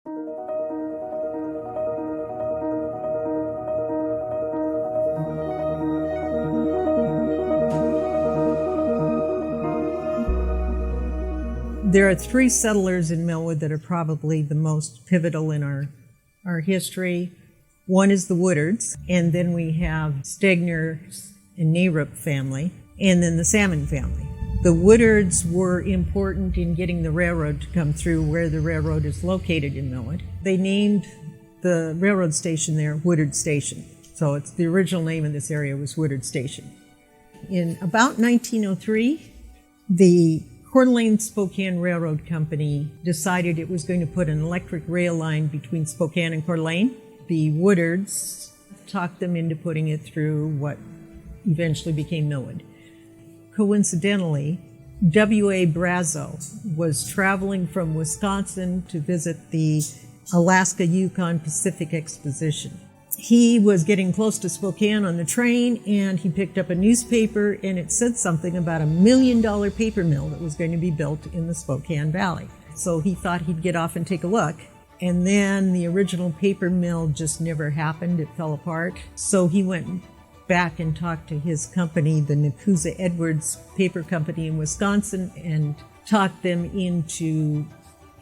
There are three settlers in Millwood that are probably the most pivotal in our history. One is the Woodards, and then we have Stegner's and Narup family, and then the Salmon family. The Woodards were important in getting the railroad to come through where the railroad is located in Millwood. They named the railroad station there Woodard Station. So it's the original name of this area was Woodard Station. In about 1903, the Coeur d'Alene Spokane Railroad Company decided it was going to put an electric rail line between Spokane and Coeur d'Alene. The Woodards talked them into putting it through what eventually became Millwood. Coincidentally, W.A. Brazo was traveling from Wisconsin to visit the Alaska-Yukon Pacific Exposition. He was getting close to Spokane on the train, and he picked up a newspaper, and it said something about a $1 million paper mill that was going to be built in the Spokane Valley. So he thought he'd get off and take a look. And then the original paper mill just never happened. It fell apart. So he went back and talked to his company, the Nakusa Edwards Paper Company in Wisconsin, and talked them into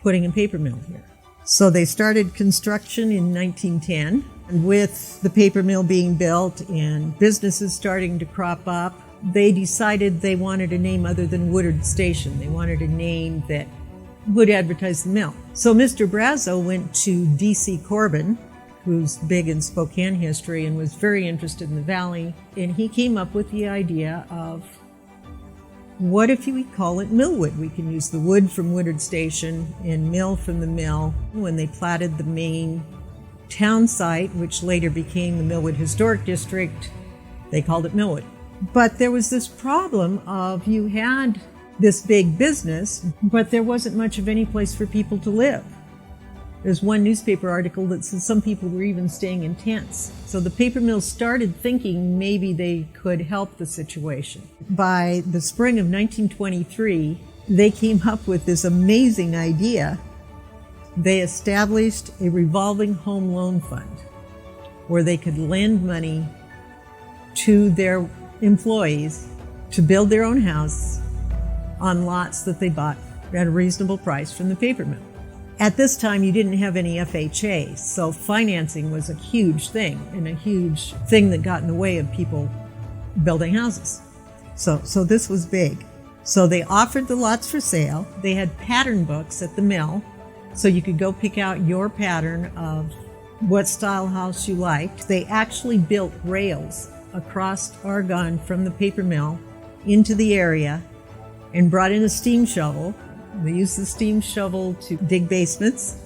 putting a paper mill here. So they started construction in 1910. And with the paper mill being built and businesses starting to crop up, they decided they wanted a name other than Woodard Station. They wanted a name that would advertise the mill. So Mr. Brazo went to D.C. Corbin, who's big in Spokane history and was very interested in the valley, and he came up with the idea of, what if we call it Millwood? We can use the wood from Woodard Station and mill from the mill. When they platted the main town site, which later became the Millwood Historic District, they called it Millwood. But there was this problem of you had this big business, but there wasn't much of any place for people to live. There's one newspaper article that says some people were even staying in tents. So the paper mills started thinking maybe they could help the situation. By the spring of 1923, they came up with this amazing idea. They established a revolving home loan fund where they could lend money to their employees to build their own house on lots that they bought at a reasonable price from the paper mill. At this time, you didn't have any FHA, so financing was a huge thing and a huge thing that got in the way of people building houses. So this was big. So they offered the lots for sale. They had pattern books at the mill, so you could go pick out your pattern of what style house you liked. They actually built rails across Argonne from the paper mill into the area and brought in a steam shovel. They used the steam shovel to dig basements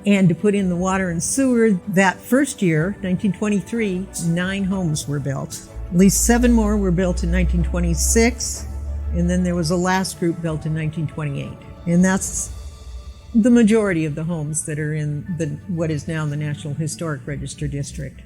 and to put in the water and sewer. That first year, 1923, 9 homes were built. At least 7 more were built in 1926, and then there was a last group built in 1928. And that's the majority of the homes that are in what is now the National Historic Register District.